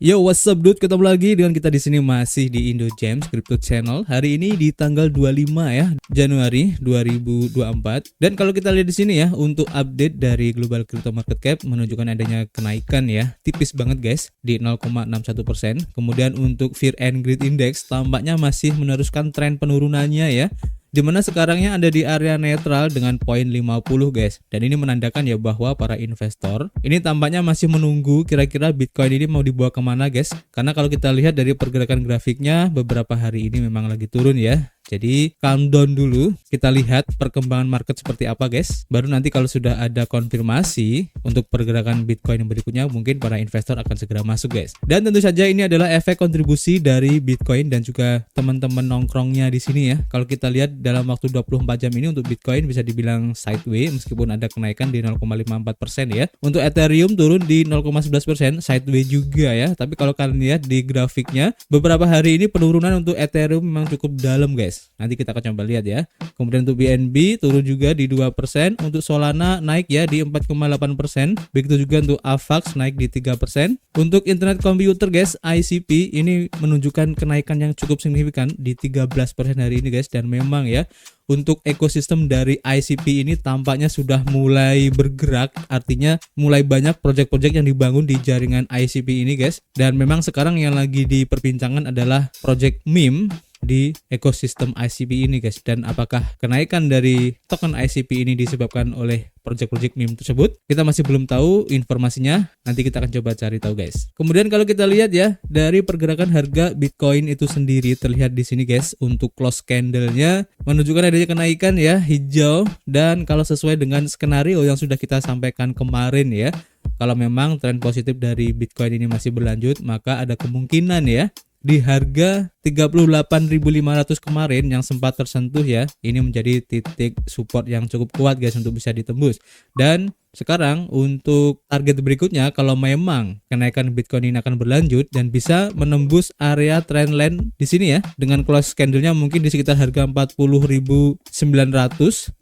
Yo, what's up dude? Ketemu lagi dengan kita di sini masih di Indo James Crypto Channel. Hari ini di tanggal 25 ya, Januari 2024. Dan kalau kita lihat di sini ya, untuk update dari Global Crypto Market Cap menunjukkan adanya kenaikan ya, tipis banget guys di 0,61%. Kemudian untuk Fear and Greed Index tampaknya masih meneruskan tren penurunannya ya, dimana sekarangnya ada di area netral dengan poin 50 guys. Dan ini menandakan ya bahwa para investor ini tampaknya masih menunggu kira-kira Bitcoin ini mau dibawa kemana guys. Karena kalau kita lihat dari pergerakan grafiknya beberapa hari ini memang lagi turun ya. Jadi calm down dulu, kita lihat perkembangan market seperti apa guys. Baru nanti kalau sudah ada konfirmasi untuk pergerakan Bitcoin yang berikutnya, mungkin para investor akan segera masuk guys. Dan tentu saja ini adalah efek kontribusi dari Bitcoin dan juga teman-teman nongkrongnya di sini ya. Kalau kita lihat dalam waktu 24 jam ini untuk Bitcoin bisa dibilang sideways meskipun ada kenaikan di 0,54% ya. Untuk Ethereum turun di 0,11%, sideways juga ya. Tapi kalau kalian lihat di grafiknya, beberapa hari ini penurunan untuk Ethereum memang cukup dalam guys. Nanti kita akan coba lihat ya. Kemudian untuk BNB turun juga di 2%, untuk Solana naik ya di 4,8%. Begitu juga untuk AVAX naik di 3%. Untuk Internet Computer guys, ICP ini menunjukkan kenaikan yang cukup signifikan di 13% hari ini guys. Dan memang ya, untuk ekosistem dari ICP ini tampaknya sudah mulai bergerak, artinya mulai banyak project-project yang dibangun di jaringan ICP ini guys. Dan memang sekarang yang lagi diperbincangkan adalah project meme di ekosistem ICP ini guys. Dan apakah kenaikan dari token ICP ini disebabkan oleh project-project meme tersebut, kita masih belum tahu informasinya. Nanti kita akan coba cari tahu guys. Kemudian kalau kita lihat ya, dari pergerakan harga Bitcoin itu sendiri terlihat di sini guys. Untuk close candle-nya menunjukkan adanya kenaikan ya, hijau. Dan kalau sesuai dengan skenario yang sudah kita sampaikan kemarin ya, kalau memang tren positif dari Bitcoin ini masih berlanjut, maka ada kemungkinan ya di harga 38.500 kemarin yang sempat tersentuh ya, ini menjadi titik support yang cukup kuat guys untuk bisa ditembus. Dan sekarang untuk target berikutnya, kalau memang kenaikan Bitcoin ini akan berlanjut dan bisa menembus area trendline di sini ya, dengan close candle-nya mungkin di sekitar harga 40.900.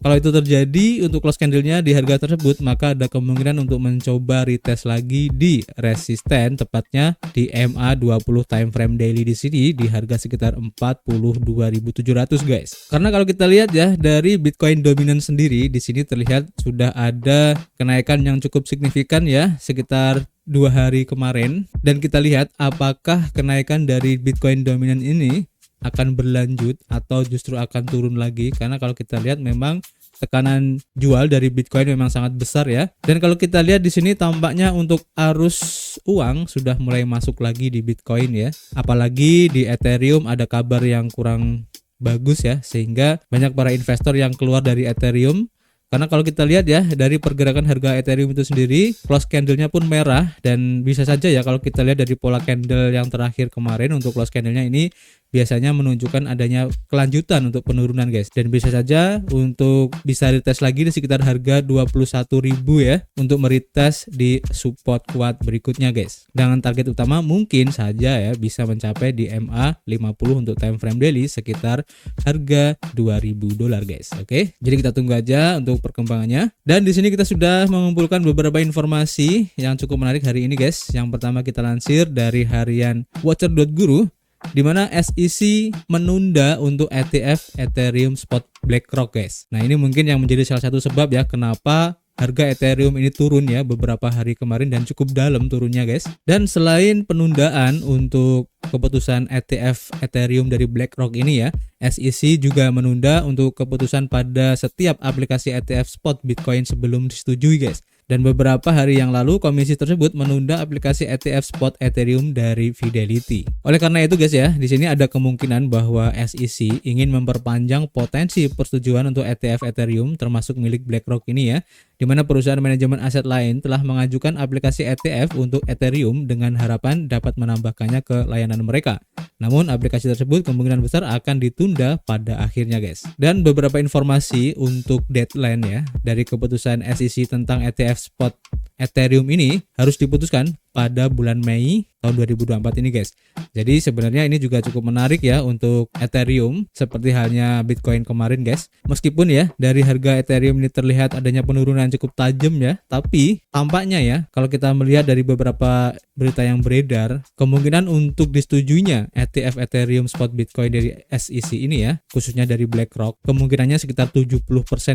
Kalau itu terjadi untuk close candle-nya di harga tersebut, maka ada kemungkinan untuk mencoba retest lagi di resisten, tepatnya di MA 20 time frame daily di sini di harga sekitar 42.700 guys. Karena kalau kita lihat ya, dari Bitcoin dominan sendiri di sini terlihat sudah ada kenaikan yang cukup signifikan ya, sekitar 2 hari kemarin. Dan kita lihat apakah kenaikan dari Bitcoin dominan ini akan berlanjut atau justru akan turun lagi. Karena kalau kita lihat memang tekanan jual dari Bitcoin memang sangat besar ya. Dan kalau kita lihat di sini tampaknya untuk arus uang sudah mulai masuk lagi di Bitcoin ya. Apalagi di Ethereum ada kabar yang kurang bagus ya, sehingga banyak para investor yang keluar dari Ethereum. Karena kalau kita lihat ya, dari pergerakan harga Ethereum itu sendiri, close candle-nya pun merah. Dan bisa saja ya kalau kita lihat dari pola candle yang terakhir kemarin, untuk close candle-nya ini biasanya menunjukkan adanya kelanjutan untuk penurunan guys. Dan bisa saja untuk bisa retest lagi di sekitar harga 21.000 ya, untuk meretest di support kuat berikutnya guys. Dengan target utama mungkin saja ya bisa mencapai di MA 50 untuk time frame daily sekitar harga $2.000 guys. Oke, jadi kita tunggu aja untuk perkembangannya. Dan di sini kita sudah mengumpulkan beberapa informasi yang cukup menarik hari ini guys. Yang pertama kita lansir dari harian Watcher.guru, di mana SEC menunda untuk ETF Ethereum Spot BlackRock guys. Nah, ini mungkin yang menjadi salah satu sebab ya kenapa harga Ethereum ini turun ya beberapa hari kemarin dan cukup dalam turunnya guys. Dan selain penundaan untuk keputusan ETF Ethereum dari BlackRock ini ya, SEC juga menunda untuk keputusan pada setiap aplikasi ETF spot Bitcoin sebelum disetujui guys. Dan beberapa hari yang lalu komisi tersebut menunda aplikasi ETF spot Ethereum dari Fidelity. Oleh karena itu guys ya, di sini ada kemungkinan bahwa SEC ingin memperpanjang potensi persetujuan untuk ETF Ethereum termasuk milik BlackRock ini ya, di mana perusahaan manajemen aset lain telah mengajukan aplikasi ETF untuk Ethereum dengan harapan dapat menambahkannya ke layanan mereka. Namun aplikasi tersebut kemungkinan besar akan ditunda pada akhirnya guys. Dan beberapa informasi untuk deadline ya dari keputusan SEC tentang ETF spot Ethereum ini harus diputuskan pada bulan Mei tahun 2024 ini guys. Jadi sebenarnya ini juga cukup menarik ya untuk Ethereum, seperti halnya Bitcoin kemarin guys. Meskipun ya dari harga Ethereum ini terlihat adanya penurunan cukup tajam ya, tapi tampaknya ya kalau kita melihat dari beberapa berita yang beredar, kemungkinan untuk disetujuinya ETF Ethereum Spot Bitcoin dari SEC ini ya, khususnya dari BlackRock, kemungkinannya sekitar 70%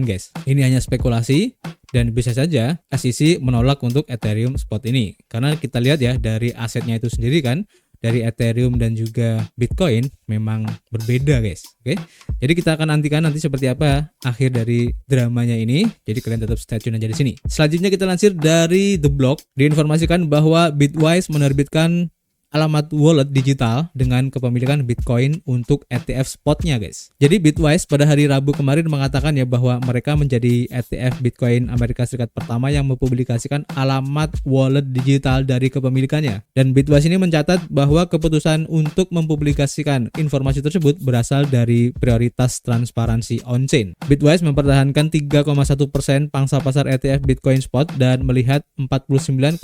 guys. Ini hanya spekulasi dan bisa saja SEC menolak untuk Ethereum Spot ini, karena kita lihat ya dari asetnya itu sendiri kan, dari Ethereum dan juga Bitcoin memang berbeda guys. Oke, jadi kita akan nantikan nanti seperti apa akhir dari dramanya ini, jadi kalian tetap stay tune aja di sini. Selanjutnya kita lansir dari The Block, diinformasikan bahwa Bitwise menerbitkan alamat wallet digital dengan kepemilikan Bitcoin untuk ETF spotnya guys. Jadi Bitwise pada hari Rabu kemarin mengatakan ya bahwa mereka menjadi ETF Bitcoin Amerika Serikat pertama yang mempublikasikan alamat wallet digital dari kepemilikannya. Dan Bitwise ini mencatat bahwa keputusan untuk mempublikasikan informasi tersebut berasal dari prioritas transparansi on-chain. Bitwise mempertahankan 3,1% pangsa pasar ETF Bitcoin spot dan melihat 49,8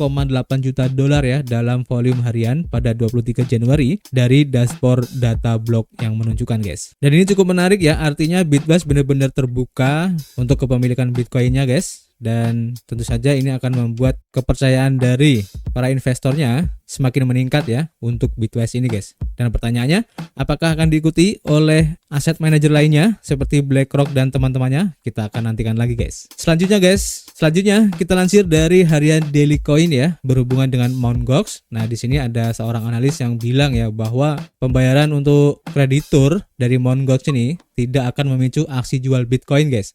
juta dolar ya dalam volume harian pada 23 Januari dari dashboard data block yang menunjukkan guys. Dan ini cukup menarik ya, artinya Bitwise benar-benar terbuka untuk kepemilikan Bitcoinnya guys. Dan tentu saja ini akan membuat kepercayaan dari para investornya semakin meningkat ya untuk Bitwise ini guys. Dan pertanyaannya, apakah akan diikuti oleh aset manager lainnya seperti BlackRock dan teman-temannya? Kita akan nantikan lagi guys. Selanjutnya kita lansir dari harian Daily Coin ya, berhubungan dengan Mt. Gox. Nah, di sini ada seorang analis yang bilang ya bahwa pembayaran untuk kreditur dari Mt. Gox ini tidak akan memicu aksi jual Bitcoin guys.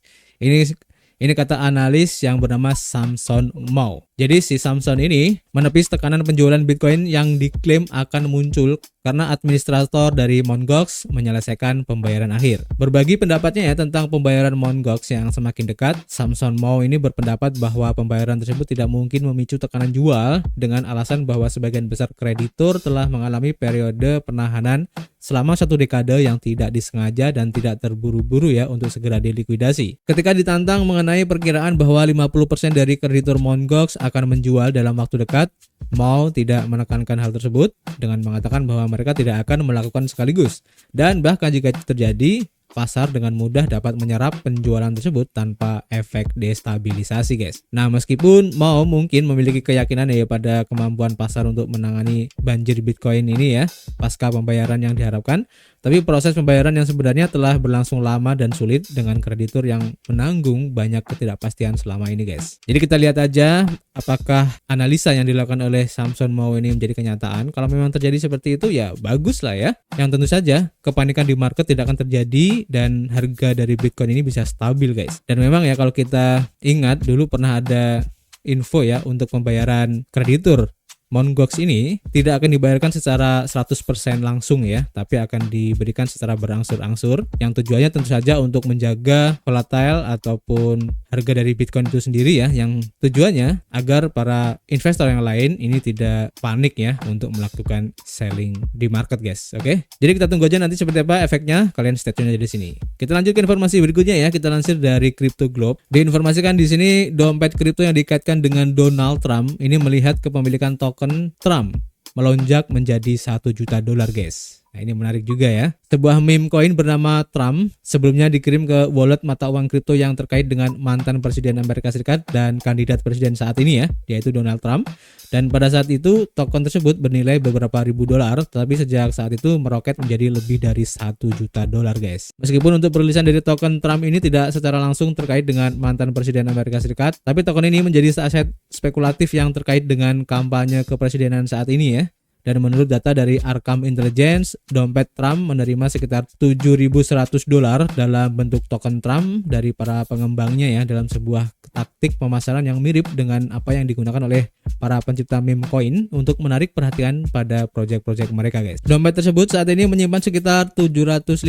Ini kata analis yang bernama Samson Mow. Jadi si Samson ini menepis tekanan penjualan Bitcoin yang diklaim akan muncul karena administrator dari Mt. Gox menyelesaikan pembayaran akhir. Berbagi pendapatnya ya tentang pembayaran Mt. Gox yang semakin dekat, Samson Mow ini berpendapat bahwa pembayaran tersebut tidak mungkin memicu tekanan jual dengan alasan bahwa sebagian besar kreditur telah mengalami periode penahanan selama 1 dekade yang tidak disengaja dan tidak terburu-buru ya untuk segera dilikuidasi. Ketika ditantang mengenai perkiraan bahwa 50% dari kreditur Mt. Gox akan menjual dalam waktu dekat, Mow tidak menekankan hal tersebut dengan mengatakan bahwa mereka tidak akan melakukan sekaligus, dan bahkan jika terjadi, pasar dengan mudah dapat menyerap penjualan tersebut tanpa efek destabilisasi guys. Nah, meskipun Mow mungkin memiliki keyakinan ya pada kemampuan pasar untuk menangani banjir Bitcoin ini ya pasca pembayaran yang diharapkan, tapi proses pembayaran yang sebenarnya telah berlangsung lama dan sulit dengan kreditur yang menanggung banyak ketidakpastian selama ini guys. Jadi kita lihat aja apakah analisa yang dilakukan oleh Samson Mow ini menjadi kenyataan. Kalau memang terjadi seperti itu ya bagus lah ya. Yang tentu saja kepanikan di market tidak akan terjadi dan harga dari Bitcoin ini bisa stabil guys. Dan memang ya kalau kita ingat dulu pernah ada info ya untuk pembayaran kreditur Mt. Gox ini tidak akan dibayarkan secara 100% langsung ya, tapi akan diberikan secara berangsur-angsur yang tujuannya tentu saja untuk menjaga volatile ataupun harga dari Bitcoin itu sendiri ya, yang tujuannya agar para investor yang lain ini tidak panik ya untuk melakukan selling di market guys. Oke, jadi kita tunggu aja nanti seperti apa efeknya, kalian stay tune aja di sini. Kita lanjut ke informasi berikutnya ya, kita lansir dari Crypto Globe. Diinformasikan di sini dompet kripto yang dikaitkan dengan Donald Trump ini melihat kepemilikan token Trump melonjak menjadi 1 juta dolar guys. Nah, ini menarik juga ya. Sebuah meme coin bernama Trump sebelumnya dikirim ke wallet mata uang kripto yang terkait dengan mantan presiden Amerika Serikat dan kandidat presiden saat ini ya, yaitu Donald Trump. Dan pada saat itu token tersebut bernilai beberapa ribu dolar, tetapi sejak saat itu meroket menjadi lebih dari 1 juta dolar guys. Meskipun untuk perilisan dari token Trump ini tidak secara langsung terkait dengan mantan presiden Amerika Serikat, tapi token ini menjadi aset spekulatif yang terkait dengan kampanye kepresidenan saat ini ya. Dan menurut data dari Arkham Intelligence, dompet Trump menerima sekitar 7.100 dolar dalam bentuk token Trump dari para pengembangnya ya, dalam sebuah taktik pemasaran yang mirip dengan apa yang digunakan oleh para pencipta meme coin untuk menarik perhatian pada proyek-proyek mereka guys. Dompet tersebut saat ini menyimpan sekitar 750.000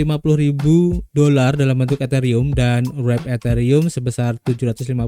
dolar dalam bentuk Ethereum dan wrap Ethereum sebesar 750.000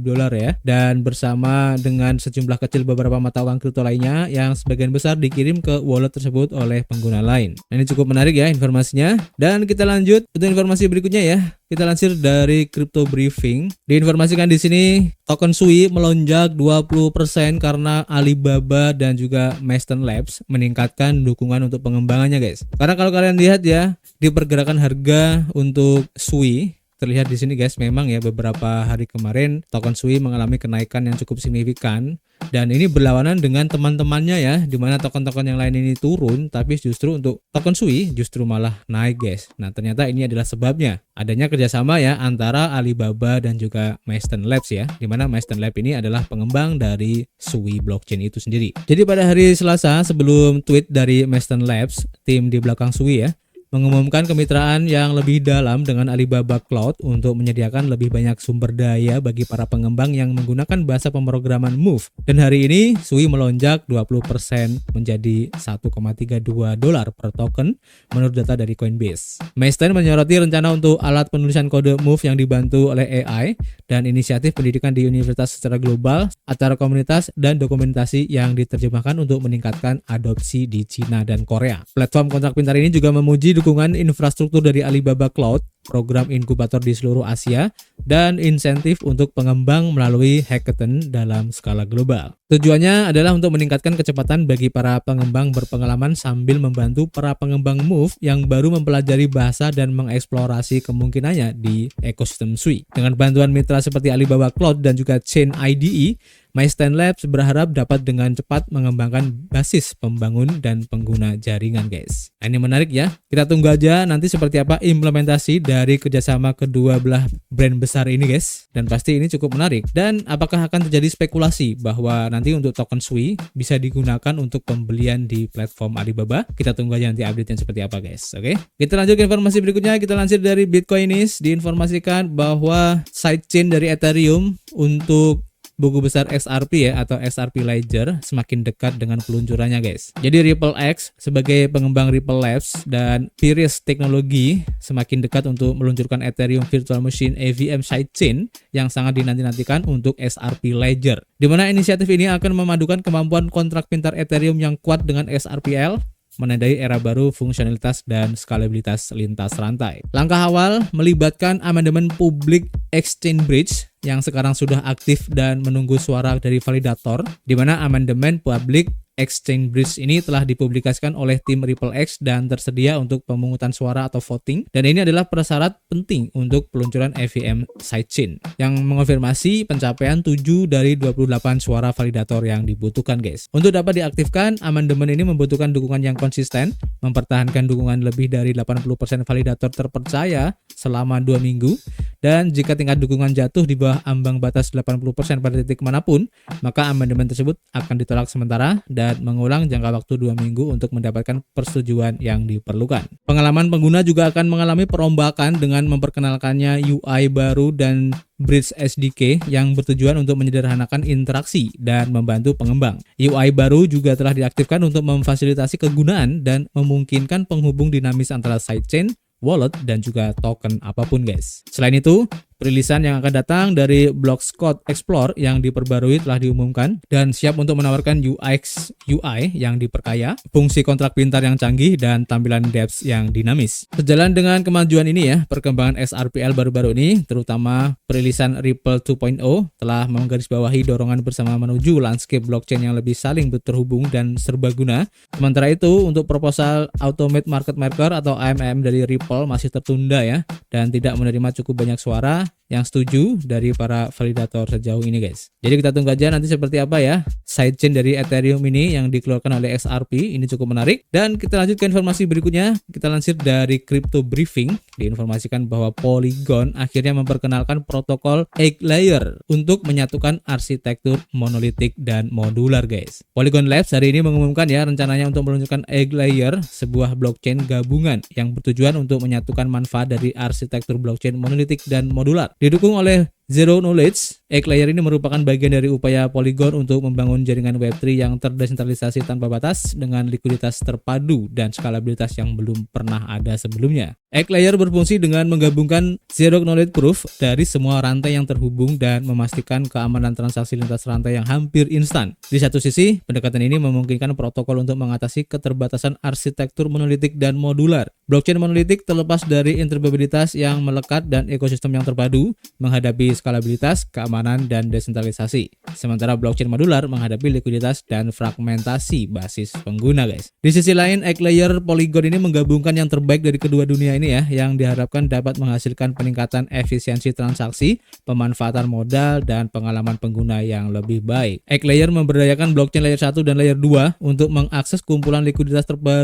dolar ya, dan bersama dengan sejumlah kecil beberapa mata uang kripto lainnya yang sebagian besar dikirim ke wallet tersebut oleh pengguna lain. Nah, ini cukup menarik ya informasinya. Dan kita lanjut untuk informasi berikutnya ya. Kita lansir dari Crypto Briefing. Diinformasikan di sini token Sui melonjak 20% karena Alibaba dan juga Maston Labs meningkatkan dukungan untuk pengembangannya guys. Karena kalau kalian lihat ya, di pergerakan harga untuk Sui terlihat di sini guys, memang ya beberapa hari kemarin token Sui mengalami kenaikan yang cukup signifikan. Dan ini berlawanan dengan teman-temannya ya, dimana token-token yang lain ini turun, tapi justru untuk token Sui justru malah naik guys. Nah ternyata ini adalah sebabnya adanya kerjasama ya antara Alibaba dan juga Maston Labs ya, dimana Maston Labs ini adalah pengembang dari Sui blockchain itu sendiri. Jadi pada hari Selasa sebelum tweet dari Maston Labs, tim di belakang Sui ya, mengumumkan kemitraan yang lebih dalam dengan Alibaba Cloud untuk menyediakan lebih banyak sumber daya bagi para pengembang yang menggunakan bahasa pemrograman Move. Dan hari ini Sui melonjak 20% menjadi $1,32 per token menurut data dari Coinbase. Maston menyoroti rencana untuk alat penulisan kode Move yang dibantu oleh AI dan inisiatif pendidikan di universitas secara global, acara komunitas dan dokumentasi yang diterjemahkan untuk meningkatkan adopsi di Cina dan Korea. Platform kontrak pintar ini juga memuji dukungan infrastruktur dari Alibaba Cloud, program inkubator di seluruh Asia, dan insentif untuk pengembang melalui hackathon dalam skala global. Tujuannya adalah untuk meningkatkan kecepatan bagi para pengembang berpengalaman sambil membantu para pengembang Move yang baru mempelajari bahasa dan mengeksplorasi kemungkinannya di ekosistem Sui. Dengan bantuan mitra seperti Alibaba Cloud dan juga Chain IDE, Maston Labs berharap dapat dengan cepat mengembangkan basis pembangun dan pengguna jaringan guys. Nah, ini menarik ya. Kita tunggu aja nanti seperti apa implementasi dari kerjasama kedua belah brand besar ini guys. Dan pasti ini cukup menarik. Dan apakah akan terjadi spekulasi bahwa nanti untuk token Sui bisa digunakan untuk pembelian di platform Alibaba? Kita tunggu aja nanti update-nya seperti apa guys. Oke. Kita lanjut ke informasi berikutnya. Kita lansir dari Bitcoinis, diinformasikan bahwa sidechain dari Ethereum untuk buku besar XRP ya atau XRP Ledger semakin dekat dengan peluncurannya guys. Jadi Ripple X sebagai pengembang Ripple Labs dan Piraeus Teknologi semakin dekat untuk meluncurkan Ethereum Virtual Machine EVM sidechain yang sangat dinanti-nantikan untuk XRP Ledger. Di mana inisiatif ini akan memadukan kemampuan kontrak pintar Ethereum yang kuat dengan XRPL, menandai era baru fungsionalitas dan skalabilitas lintas rantai. Langkah awal melibatkan amandemen publik Exchange Bridge yang sekarang sudah aktif dan menunggu suara dari validator, di mana amandemen publik Exchange Bridge ini telah dipublikasikan oleh tim Ripple X dan tersedia untuk pemungutan suara atau voting, dan ini adalah prasyarat penting untuk peluncuran EVM sidechain yang mengonfirmasi pencapaian 7 dari 28 suara validator yang dibutuhkan guys. Untuk dapat diaktifkan, amandemen ini membutuhkan dukungan yang konsisten, mempertahankan dukungan lebih dari 80% validator terpercaya selama 2 minggu, dan jika tingkat dukungan jatuh di bawah ambang batas 80% pada titik manapun, maka amandemen tersebut akan ditolak sementara dan mengulang jangka waktu 2 minggu untuk mendapatkan persetujuan yang diperlukan. Pengalaman pengguna juga akan mengalami perombakan dengan memperkenalkannya UI baru dan Bridge SDK yang bertujuan untuk menyederhanakan interaksi dan membantu pengembang. UI baru juga telah diaktifkan untuk memfasilitasi kegunaan dan memungkinkan penghubung dinamis antara sidechain, wallet, dan juga token apapun guys. Selain itu, perilisan yang akan datang dari Blockcode Explorer yang diperbarui telah diumumkan dan siap untuk menawarkan UX UI yang diperkaya, fungsi kontrak pintar yang canggih, dan tampilan dApps yang dinamis. Sejalan dengan kemajuan ini ya, perkembangan XRPL baru-baru ini, terutama perilisan Ripple 2.0 telah menggarisbawahi dorongan bersama menuju landscape blockchain yang lebih saling terhubung dan serbaguna. Sementara itu, untuk proposal Automate Market Maker atau AMM dari Ripple masih tertunda ya, dan tidak menerima cukup banyak suara yang setuju dari para validator sejauh ini guys. Jadi kita tunggu aja nanti seperti apa ya sidechain dari Ethereum ini yang dikeluarkan oleh XRP. Ini cukup menarik. Dan kita lanjut ke informasi berikutnya. Kita lansir dari Crypto Briefing, diinformasikan bahwa Polygon akhirnya memperkenalkan protokol Egg Layer untuk menyatukan arsitektur monolitik dan modular guys. Polygon Labs hari ini mengumumkan ya rencananya untuk meluncurkan Egg Layer, sebuah blockchain gabungan yang bertujuan untuk menyatukan manfaat dari arsitektur blockchain monolitik dan modular. Didukung oleh Zero Knowledge, Egg Layer ini merupakan bagian dari upaya Polygon untuk membangun jaringan Web3 yang terdesentralisasi tanpa batas dengan likuiditas terpadu dan skalabilitas yang belum pernah ada sebelumnya. Egg Layer berfungsi dengan menggabungkan Zero Knowledge Proof dari semua rantai yang terhubung dan memastikan keamanan transaksi lintas rantai yang hampir instan. Di satu sisi, pendekatan ini memungkinkan protokol untuk mengatasi keterbatasan arsitektur monolitik dan modular. Blockchain monolitik terlepas dari interoperabilitas yang melekat dan ekosistem yang terpadu, menghadapi skalabilitas, keamanan, dan desentralisasi. Sementara blockchain modular menghadapi likuiditas dan fragmentasi basis pengguna, guys. Di sisi lain, Egg Layer Polygon ini menggabungkan yang terbaik dari kedua dunia ini ya, yang diharapkan dapat menghasilkan peningkatan efisiensi transaksi, pemanfaatan modal, dan pengalaman pengguna yang lebih baik. Egg Layer memberdayakan blockchain layer 1 dan layer 2 untuk mengakses kumpulan likuiditas terpadu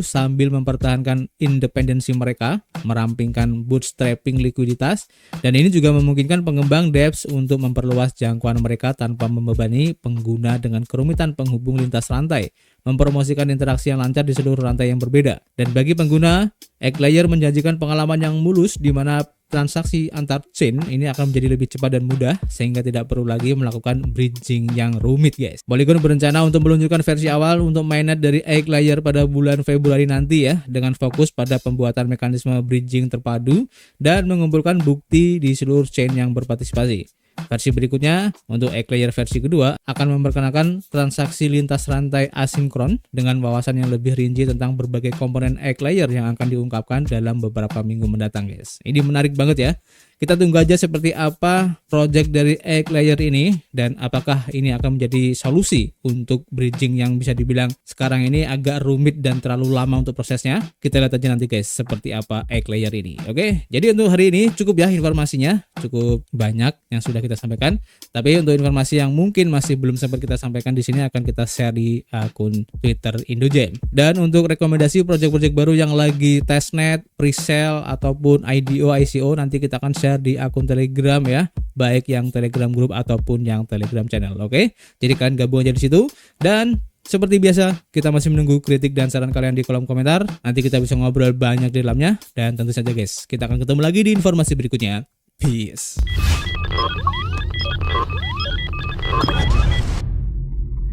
sambil mempertahankan independensi mereka, merampingkan bootstrapping likuiditas, dan ini juga memungkinkan pengembang dApps untuk memperluas jangkauan mereka tanpa membebani pengguna dengan kerumitan penghubung lintas rantai, mempromosikan interaksi yang lancar di seluruh rantai yang berbeda. Dan bagi pengguna, Egg Layer menjanjikan pengalaman yang mulus di mana transaksi antar chain ini akan menjadi lebih cepat dan mudah sehingga tidak perlu lagi melakukan bridging yang rumit, guys. Polygon berencana untuk meluncurkan versi awal untuk mainnet dari Egg Layer pada bulan Februari nanti ya, dengan fokus pada pembuatan mekanisme bridging terpadu dan mengumpulkan bukti di seluruh chain yang berpartisipasi. Versi berikutnya, untuk Egg Layer versi kedua, akan memperkenalkan transaksi lintas rantai asinkron dengan wawasan yang lebih rinci tentang berbagai komponen Egg Layer yang akan diungkapkan dalam beberapa minggu mendatang, guys. Ini menarik banget ya. Kita tunggu aja seperti apa project dari Egg Layer ini dan apakah ini akan menjadi solusi untuk bridging yang bisa dibilang sekarang ini agak rumit dan terlalu lama untuk prosesnya. Kita lihat aja nanti, guys, seperti apa Egg Layer ini. Oke, jadi untuk hari ini cukup ya informasinya, cukup banyak yang sudah kita sampaikan. Tapi untuk informasi yang mungkin masih belum sempat kita sampaikan di sini akan kita share di akun Twitter IndoGem. Dan untuk rekomendasi project-project baru yang lagi testnet, pre-sale ataupun IDO, ICO nanti kita akan share di akun Telegram ya, baik yang Telegram group ataupun yang Telegram channel. Oke, jadi kalian gabung aja di situ. Dan seperti biasa, kita masih menunggu kritik dan saran kalian di kolom komentar. Nanti kita bisa ngobrol banyak di dalamnya. Dan tentu saja, guys, kita akan ketemu lagi di informasi berikutnya. Peace.